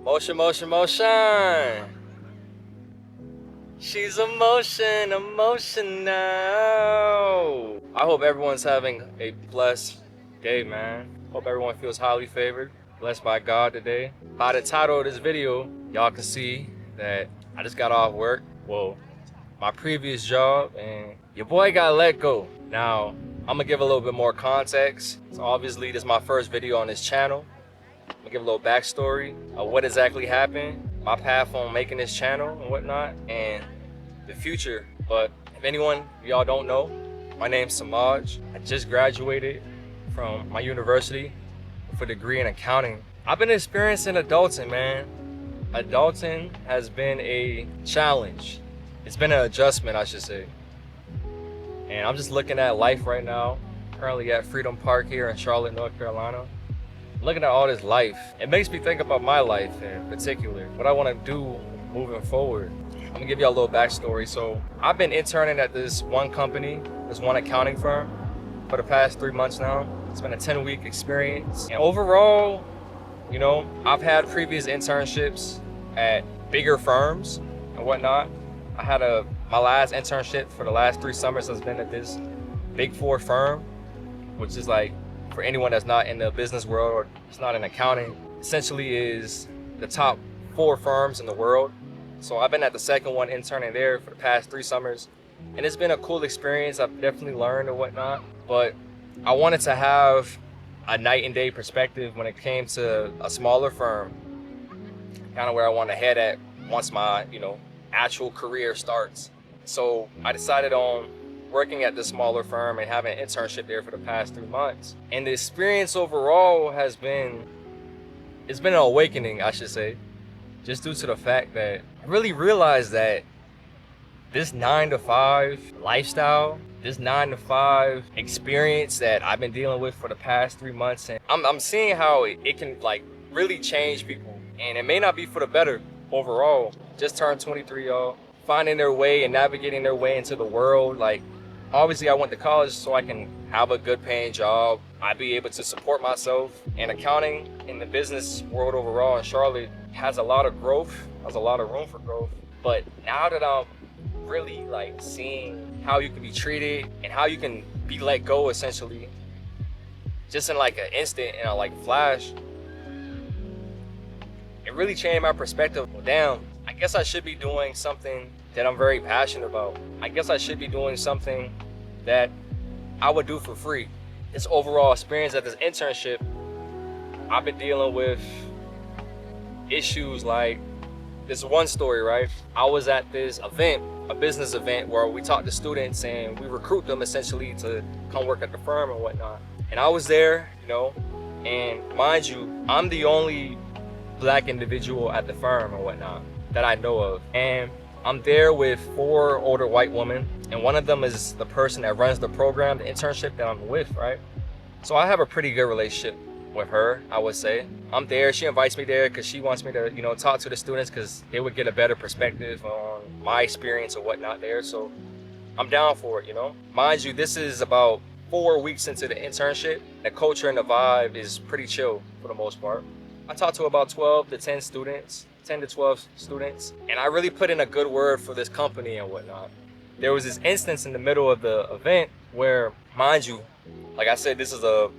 Motion, motion, motion. She's a motion, now. I hope everyone's having a blessed day, man. Hope everyone feels highly favored, blessed by God today. By the title of this video, y'all can see that I just got off work. Well, my previous job, and your boy got let go. Now, I'm gonna give a little bit more context. So obviously, this is my first video on this channel. I'm gonna give a little backstory of what exactly happened, my path on making this channel and whatnot, and the future. But if anyone y'all don't know, my name's Samaj. I just graduated from my university with a degree in accounting. I've been experiencing adulting, man. Adulting has been a challenge. It's been an adjustment, I should say. And I'm just looking at life right now, currently at Freedom Park here in Charlotte, North Carolina. Looking at all this life, it makes me think about my life in particular, what I want to do moving forward. I'm gonna give you a little backstory. So I've been interning at this one company, this one accounting firm for the past 3 months now. It's been a 10-week experience. And overall, you know, I've had previous internships at bigger firms and whatnot. I had my last internship for the last 3 summers has been at this Big 4 firm, which is like, for anyone that's not in the business world or it's not in accounting, essentially is the top 4 firms in the world. So I've been at the second one interning there for the past 3 summers, and it's been a cool experience. I've definitely learned and whatnot, but I wanted to have a night and day perspective when it came to a smaller firm, kind of where I want to head at once my, actual career starts. So I decided on working at this smaller firm and having an internship there for the past 3 months. And the experience overall it's been an awakening, I should say, just due to the fact that I really realized that this 9-to-5 lifestyle, this 9-to-5 experience that I've been dealing with for the past 3 months, and I'm seeing how it can like really change people. And it may not be for the better overall. Just turned 23, y'all. Finding their way and navigating their way into the world. Like, obviously I went to college so I can have a good paying job. I'd be able to support myself. And accounting in the business world overall in Charlotte has a lot of growth, has a lot of room for growth. But now that I'm really like seeing how you can be treated and how you can be let go essentially, just in like an instant and like flash, it really changed my perspective. Well, damn, I guess I should be doing something that I'm very passionate about. I guess I should be doing something that I would do for free. This overall experience at this internship, I've been dealing with issues like this one story, right? I was at this event, a business event, where we talk to students and we recruit them essentially to come work at the firm and whatnot. And I was there, and mind you, I'm the only Black individual at the firm and whatnot that I know of. And I'm there with 4 older white women, and one of them is the person that runs the program, the internship that I'm with, right? So I have a pretty good relationship with her, I would say. I'm there, she invites me there because she wants me to, talk to the students because they would get a better perspective on my experience or whatnot there. So I'm down for it, Mind you, this is about 4 weeks into the internship. The culture and the vibe is pretty chill for the most part. I talked to about 12 to 10 students, 10 to 12 students, and I really put in a good word for this company and whatnot. There was this instance in the middle of the event where, mind you, like I said, this is a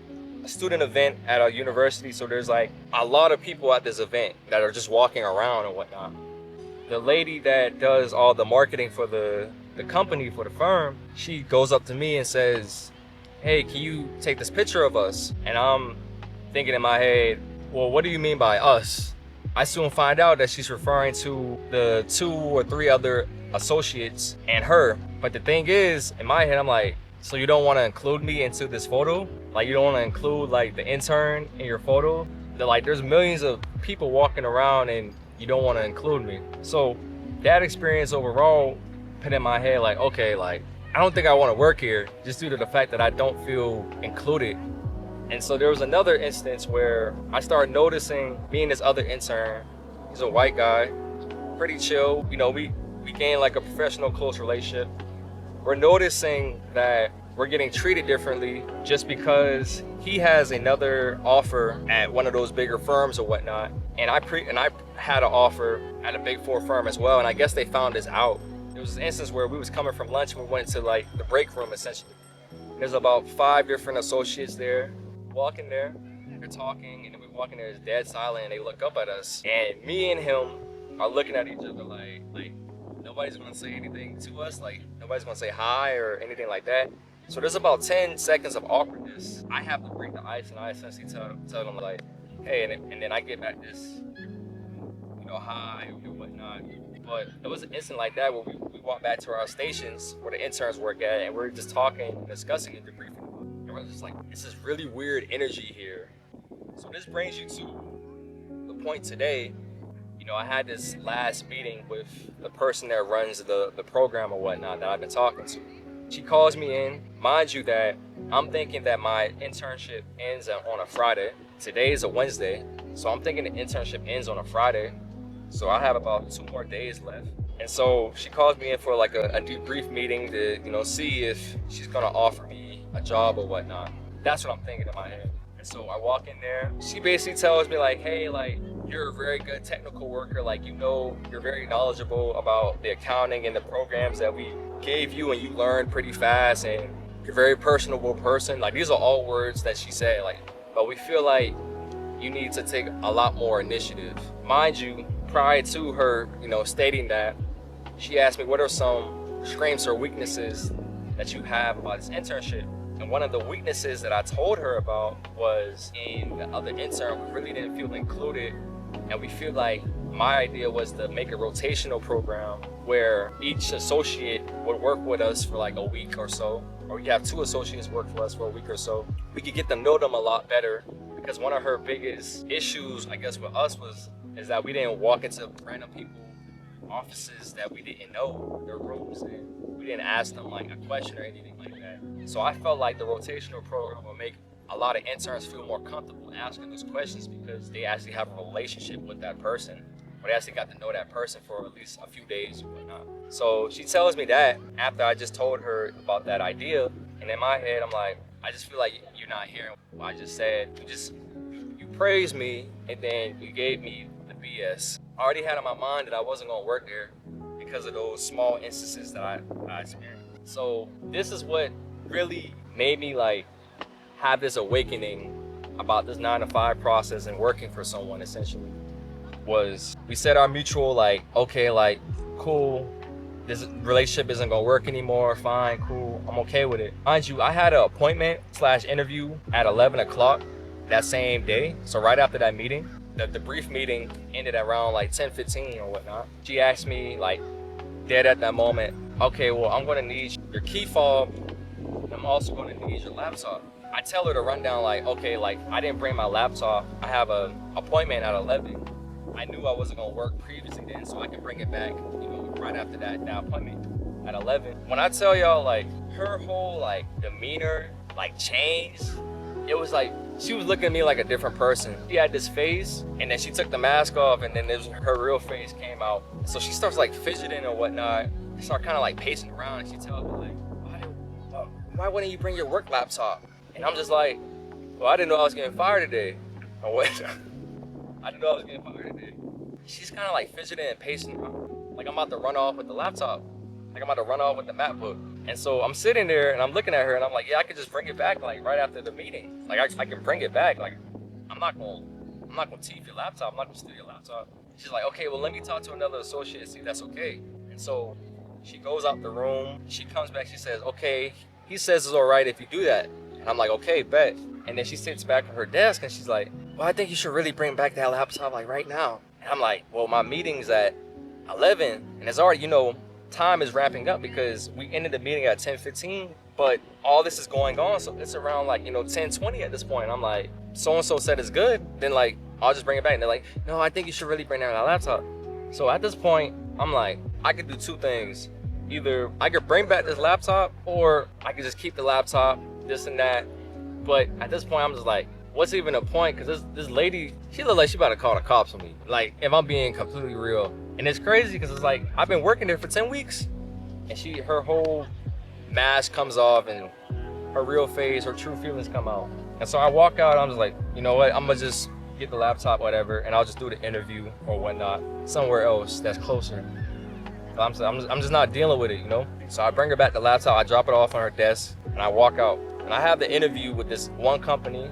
student event at a university, so there's like a lot of people at this event that are just walking around and whatnot. The lady that does all the marketing for the company, for the firm, she goes up to me and says, "Hey, can you take this picture of us?" And I'm thinking in my head, well, what do you mean by us? I soon find out that she's referring to the 2 or 3 other associates and her. But the thing is, in my head, I'm like, so you don't want to include me into this photo? Like, you don't want to include like the intern in your photo? There's millions of people walking around and you don't want to include me. So that experience overall put in my head like, okay, like, I don't think I want to work here just due to the fact that I don't feel included. And so there was another instance where I started noticing me and this other intern, he's a white guy, pretty chill. We gained like a professional, close relationship. We're noticing that we're getting treated differently just because he has another offer at one of those bigger firms or whatnot. And I had an offer at a big four firm as well, and I guess they found this out. There was an instance where we was coming from lunch and we went to like the break room essentially. There's about 5 different associates there, walking there, they're talking, and then we walk in there, it's dead silent, and they look up at us. And me and him are looking at each other like nobody's gonna say anything to us, like nobody's gonna say hi or anything like that. So there's about 10 seconds of awkwardness. I have to break the ice, and I essentially tell them like, hey, and then I get back this, hi and whatnot. But it was an instant like that where we walked back to our stations where the interns work at, and we're just talking and discussing and debriefing. And we're just like, this is really weird energy here. So this brings you to the point today. I had this last meeting with the person that runs the program or whatnot that I've been talking to. She calls me in. Mind you that I'm thinking that my internship ends on a Friday. Today is a Wednesday, so I'm thinking the internship ends on a Friday. So I have about 2 more days left. And so she calls me in for like a debrief meeting to, see if she's gonna offer me a job or whatnot. That's what I'm thinking in my head. And so I walk in there. She basically tells me like, hey, like, you're a very good technical worker. Like, you're very knowledgeable about the accounting and the programs that we gave you, and you learned pretty fast, and you're a very personable person. Like, these are all words that she said, like, but we feel like you need to take a lot more initiative. Mind you, prior to her, stating that, she asked me what are some strengths or weaknesses that you have about this internship. And one of the weaknesses that I told her about was in the other intern, we really didn't feel included. And we feel like my idea was to make a rotational program where each associate would work with us for like a week or so, or we have 2 associates work for us for a week or so. We could get to know them a lot better, because one of her biggest issues, I guess, with us is that we didn't walk into random people offices that we didn't know their rooms, and we didn't ask them like a question or anything like that. So I felt like the rotational program would make a lot of interns feel more comfortable asking those questions, because they actually have a relationship with that person, or they actually got to know that person for at least a few days or whatnot. So she tells me that after I just told her about that idea, and in my head I'm like, I just feel like you're not hearing what I just said. You praised me, and then you gave me the BS. I already had in my mind that I wasn't gonna work there because of those small instances that I experienced. So this is what really made me like have this awakening about this 9-to-5 process and working for someone. Essentially was, we said our mutual like, okay, like, cool, this relationship isn't gonna work anymore, fine, cool, I'm okay with it. Mind you, I had an appointment / interview at 11 o'clock that same day. So right after that meeting, the brief meeting ended around like 10:15 or whatnot. She asked me like dead at that moment, okay, well, I'm gonna need your key fob, and I'm also gonna need your laptop. I tell her to run down like, okay, like, I didn't bring my laptop. I have an appointment at 11. I knew I wasn't gonna work previously then, so I can bring it back, right after that appointment at 11. When I tell y'all, like, her whole like demeanor like changed, it was like she was looking at me like a different person. She had this face, and then she took the mask off, and then her real face came out. So she starts like fidgeting or whatnot, and start kind of like pacing around, and she tells me like, why wouldn't you bring your work laptop? And I'm just like, well, I didn't know I was getting fired today. Or what? I didn't know I was getting fired today. She's kind of like fidgeting and pacing around, like I'm about to run off with the laptop, like I'm about to run off with the MacBook. And so I'm sitting there and I'm looking at her, and I'm like, yeah, I could just bring it back like right after the meeting. Like I can bring it back. Like I'm not gonna thief your laptop. I'm not gonna steal your laptop. She's like, okay, well, let me talk to another associate and see if that's okay. And so she goes out the room. She comes back. She says, okay, he says it's all right if you do that. And I'm like, okay, bet. And then she sits back at her desk and she's like, well, I think you should really bring back that laptop like right now. And I'm like, well, my meeting's at 11, and it's already, time is ramping up because we ended the meeting at 10:15, but all this is going on, so it's around like 10:20 at this point. And I'm like, so and so said it's good, then like I'll just bring it back. And they're like, no, I think you should really bring down that laptop. So at this point, I'm like, I could do 2 things. Either I could bring back this laptop, or I could just keep the laptop, this and that. But at this point, I'm just like, what's even the point? Because this lady, she looked like she about to call the cops on me. Like, if I'm being completely real. And it's crazy because it's like, I've been working there for 10 weeks. And her whole mask comes off, and her real face, her true feelings come out. And so I walk out, I'm just like, you know what? I'm gonna just get the laptop, whatever, and I'll just do the interview or whatnot somewhere else that's closer. I'm just not dealing with it, you know? So I bring her back the laptop, I drop it off on her desk, and I walk out. And I have the interview with this one company,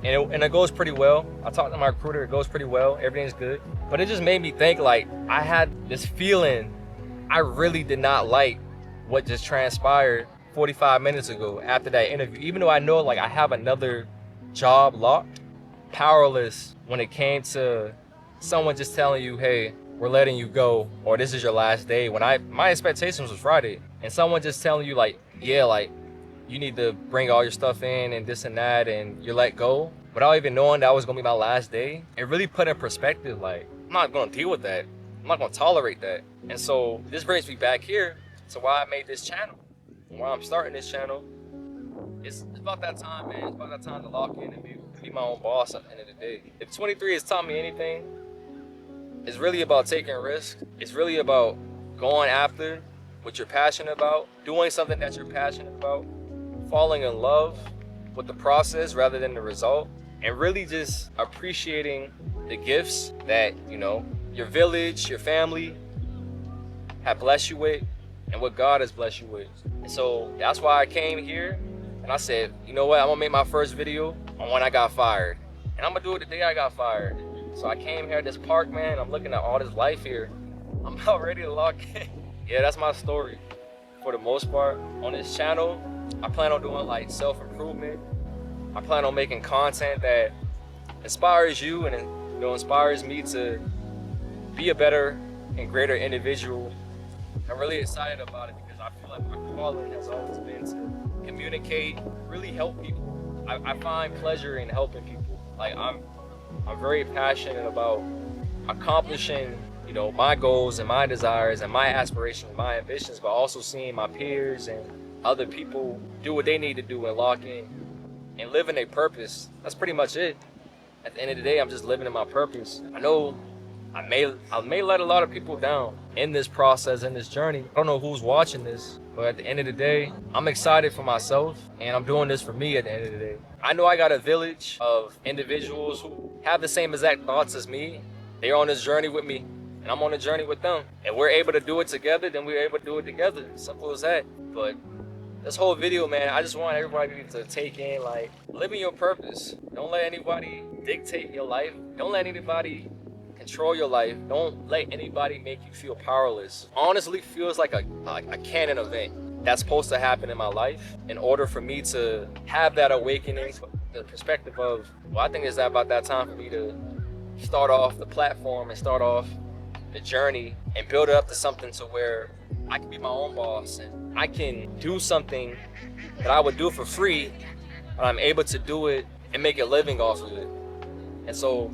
and it goes pretty well. I talked to my recruiter, it goes pretty well, everything's good. But it just made me think, like, I had this feeling I really did not like what just transpired 45 minutes ago after that interview. Even though I know, like, I have another job locked, powerless when it came to someone just telling you, hey, we're letting you go, or this is your last day. When my expectations was Friday, and someone just telling you, like, yeah, like, you need to bring all your stuff in and this and that, and you're let go, without even knowing that was gonna be my last day, it really put in perspective, like, I'm not gonna deal with that. I'm not gonna tolerate that. And so this brings me back here to why I made this channel, why I'm starting this channel. It's about that time, man. It's about that time to lock in and be my own boss at the end of the day. If 23 has taught me anything, it's really about taking risks. It's really about going after what you're passionate about, doing something that you're passionate about, falling in love with the process rather than the result, and really just appreciating the gifts that, you know, your village, your family have blessed you with, and what God has blessed you with. And so that's why I came here, and I said, you know what, I'm gonna make my first video on when I got fired. And I'm gonna do it the day I got fired. So I came here at this park, man, I'm looking at all this life here. I'm about ready to lock in. Yeah, that's my story. For the most part, on this channel, I plan on doing like self-improvement. I plan on making content that inspires you and, you know, inspires me to be a better and greater individual. I'm really excited about it because I feel like my calling has always been to communicate, really help people. I find pleasure in helping people. Like I'm very passionate about accomplishing, you know, my goals and my desires and my aspirations, my ambitions, but also seeing my peers and other people do what they need to do and lock in and live in their purpose. That's pretty much it. At the end of the day, I'm just living in my purpose. I know I may let a lot of people down in this process, in this journey. I don't know who's watching this, but at the end of the day, I'm excited for myself, and I'm doing this for me at the end of the day. I know I got a village of individuals who have the same exact thoughts as me. They're on this journey with me, and I'm on a journey with them. And we're able to do it together, then we're able to do it together. Simple as that. But this whole video, man, I just want everybody to take in, like, living your purpose. Don't let anybody dictate your life. Don't let anybody control your life. Don't let anybody make you feel powerless. Honestly, feels like a canon event that's supposed to happen in my life in order for me to have that awakening, the perspective of, well, I think it's about that time for me to start off the platform and start off the journey and build it up to something to where I can be my own boss and I can do something that I would do for free, but I'm able to do it and make a living off of it. And so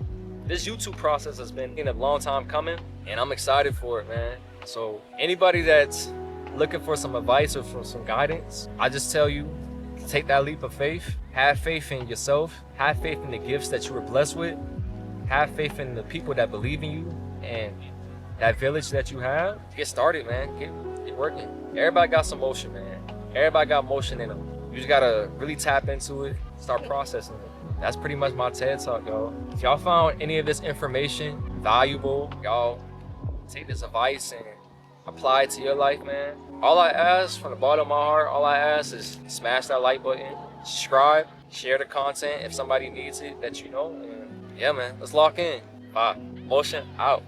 this YouTube process has been a long time coming, and I'm excited for it, man. So anybody that's looking for some advice or for some guidance, I just tell you, take that leap of faith. Have faith in yourself. Have faith in the gifts that you were blessed with. Have faith in the people that believe in you and that village that you have. Get started, man. Get working. Everybody got some motion, man. Everybody got motion in them. You just gotta really tap into it, start processing it. That's pretty much my TED Talk, y'all. If y'all found any of this information valuable, y'all take this advice and apply it to your life, man. All I ask from the bottom of my heart, all I ask is smash that like button, subscribe, share the content if somebody needs it that you know. And yeah, man, let's lock in. Bye. Motion out.